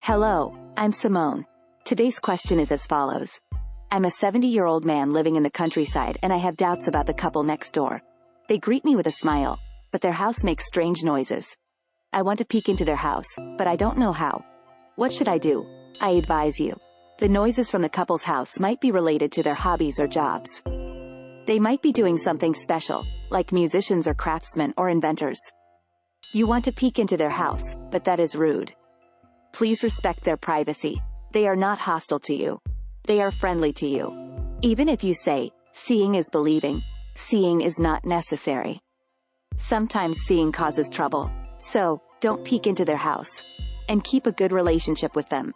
Hello, I'm Simone. Today's question is as follows. I'm a 70-year-old man living in the countryside and I have doubts about the couple next door. They greet me with a smile, but their house makes strange noises. I want to peek into their house, but I don't know how. What should I do? I advise you. The noises from the couple's house might be related to their hobbies or jobs. They might be doing something special, like musicians or craftsmen or inventors. You want to peek into their house, but that is rude. Please respect their privacy. They are not hostile to you. They are friendly to you. Even if you say, seeing is believing, seeing is not necessary. Sometimes seeing causes trouble, so don't peek into their house. And keep a good relationship with them.